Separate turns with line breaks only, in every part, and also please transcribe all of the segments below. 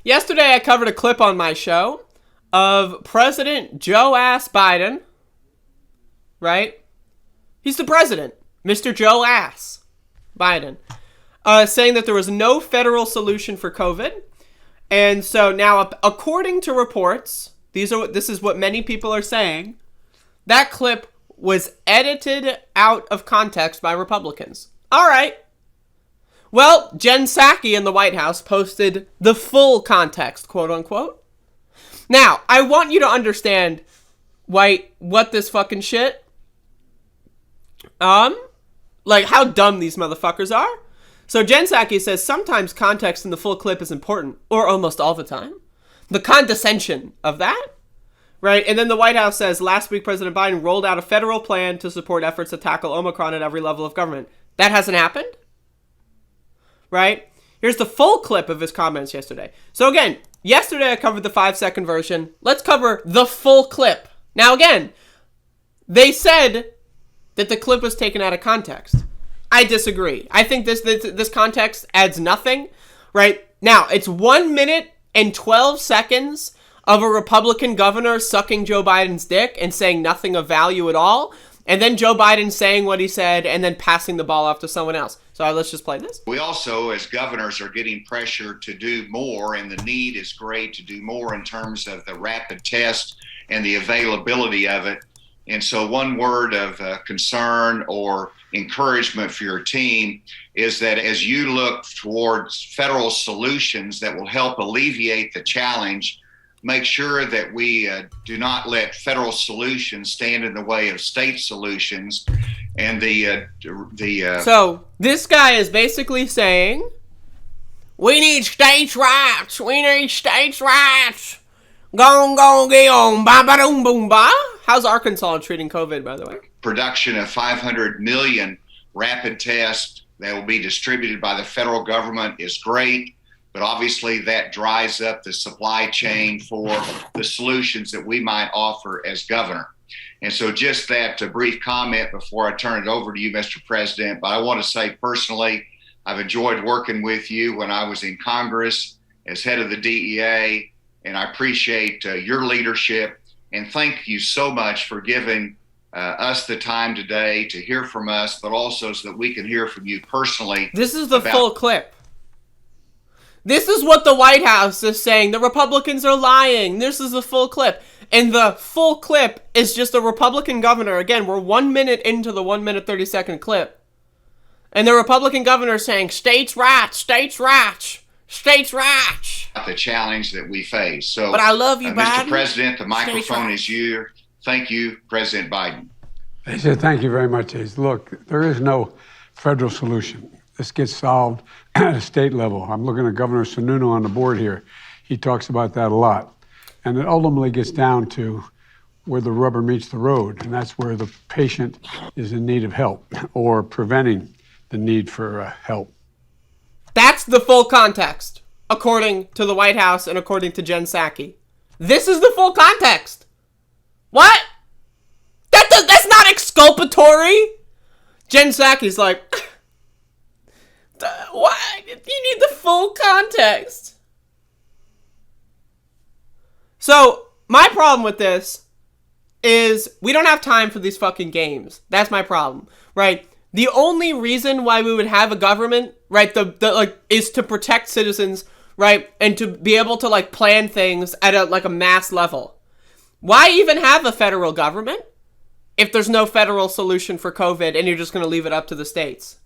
Yesterday I covered a clip on my show of President Joe Ass Biden, right? He's the president, Mr. Joe Ass Biden, saying that there was no federal solution for COVID. And so now, according to reports, this is what many people are saying, that clip was edited out of context by Republicans. All right. Well, Jen Psaki in the White House posted the full context, quote unquote. Now, I want you to understand, White, what this fucking shit, like how dumb these motherfuckers are. So Jen Psaki says sometimes context in the full clip is important, or almost all the time. The condescension of that. Right, and then the White House says, last week President Biden rolled out a federal plan to support efforts to tackle Omicron at every level of government. That hasn't happened? Right? Here's the full clip of his comments yesterday. So again, yesterday I covered the 5-second version. Let's cover the full clip. Now again, they said that the clip was taken out of context. I disagree. I think this context adds nothing. Right? Now, it's 1 minute and 12 seconds of a Republican governor sucking Joe Biden's dick and saying nothing of value at all, and then Joe Biden saying what he said and then passing the ball off to someone else. So let's just play this.
We also, as governors, are getting pressure to do more, and the need is great to do more in terms of the rapid test and the availability of it. And so one word of concern or encouragement for your team is that as you look towards federal solutions that will help alleviate the challenge, make sure that we do not let federal solutions stand in the way of state solutions. And
So this guy is basically saying, we need states' rights. We need states' rights. Go, get on, ba ba doom boom ba. How's Arkansas treating COVID, by the way?
Production of 500 million rapid tests that will be distributed by the federal government is great. But obviously that dries up the supply chain for the solutions that we might offer as governor. And so just that brief comment before I turn it over to you, Mr. President. But I want to say personally, I've enjoyed working with you when I was in Congress as head of the DEA, and I appreciate your leadership. And thank you so much for giving us the time today to hear from us, but also so that we can hear from you personally.
This is the full clip. This is what the White House is saying. The Republicans are lying. This is the full clip. And the full clip is just a Republican governor. Again, we're 1 minute into the 1 minute 30-second clip. And the Republican governor is saying, states' rights, states' rights, states' rights.
The challenge that we face. So,
but I love you, Biden.
Mr. President, the microphone is yours. Thank you, President Biden.
They said, thank you very much, Ace. Look, there is no federal solution. This gets solved at a state level. I'm looking at Governor Sununu on the board here. He talks about that a lot. And it ultimately gets down to where the rubber meets the road, and that's where the patient is in need of help or preventing the need for help.
That's the full context, according to the White House and according to Jen Psaki. This is the full context. What? That's not exculpatory. Jen Psaki's like, what? You need the full context. So, my problem with this is we don't have time for these fucking games. That's my problem, right? The only reason why we would have a government, right, is to protect citizens, right, and to be able to, like, plan things at a mass level. Why even have a federal government if there's no federal solution for COVID and you're just going to leave it up to the states?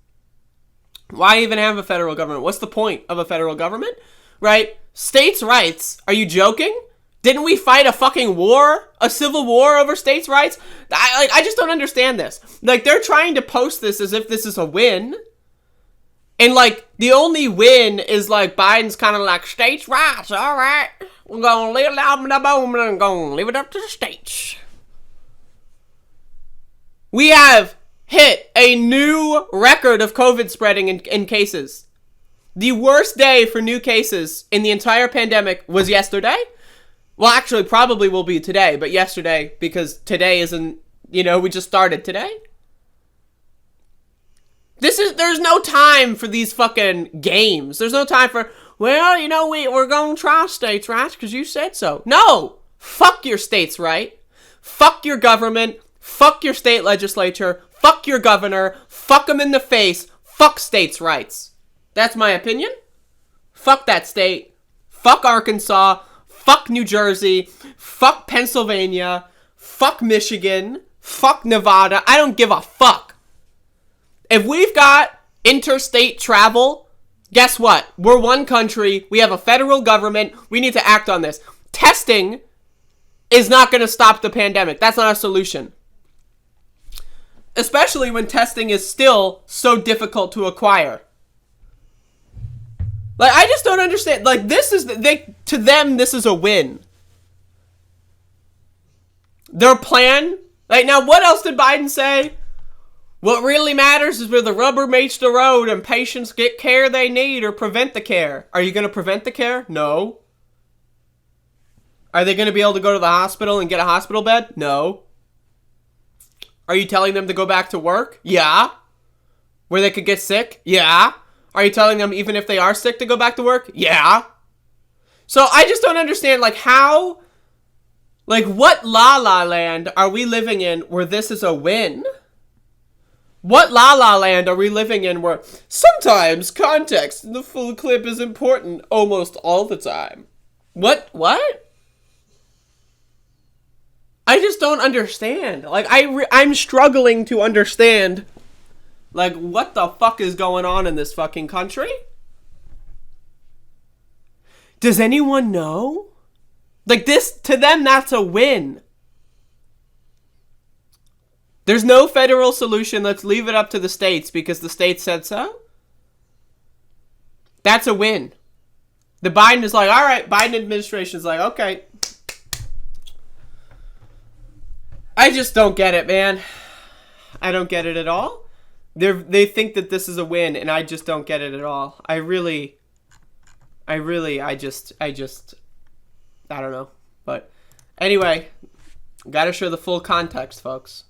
Why even have a federal government? What's the point of a federal government, right? States' rights? Are you joking? Didn't we fight a fucking war, a civil war over states' rights? I just don't understand this. Like, they're trying to post this as if this is a win. And, like, the only win is, like, Biden's kind of like, states' rights, all right. We're going to leave it out in the bone and going to leave it up to the states. We have hit a new record of COVID spreading in cases. The worst day for new cases in the entire pandemic was yesterday. Well, actually, probably will be today, but yesterday, because today isn't, we just started today. There's no time for these fucking games. There's no time for, well, you know, we're going to try states' rights because you said so. No! Fuck your states' right. Fuck your government. Fuck your state legislature. Fuck your governor. Fuck them in the face. Fuck states' rights. That's my opinion. Fuck that state. Fuck Arkansas. Fuck New Jersey. Fuck Pennsylvania. Fuck Michigan. Fuck Nevada. I don't give a fuck. If we've got interstate travel, guess what? We're one country. We have a federal government. We need to act on this. Testing is not going to stop the pandemic. That's not a solution. Especially when testing is still so difficult to acquire. Like, I just don't understand. Like, to them, this is a win. Their plan, like, now what else did Biden say? What really matters is where the rubber meets the road and patients get care they need or prevent the care. Are you going to prevent the care? No. Are they going to be able to go to the hospital and get a hospital bed? No. Are you telling them to go back to work? Yeah. Where they could get sick? Yeah. Are you telling them even if they are sick to go back to work? Yeah. So I just don't understand, like, how, like, what la-la land are we living in where this is a win? What la-la land are we living in where sometimes context in the full clip is important almost all the time? What? I just don't understand. Like, I'm struggling to understand, like, what the fuck is going on in this fucking country? Does anyone know? Like, this, to them, that's a win. There's no federal solution. Let's leave it up to the states because the states said so. That's a win. The Biden is like, all right, Biden administration is like, okay. I just don't get it, man. I don't get it at all. They think that this is a win, and I just don't get it at all. I just, I don't know. But anyway, gotta show the full context, folks.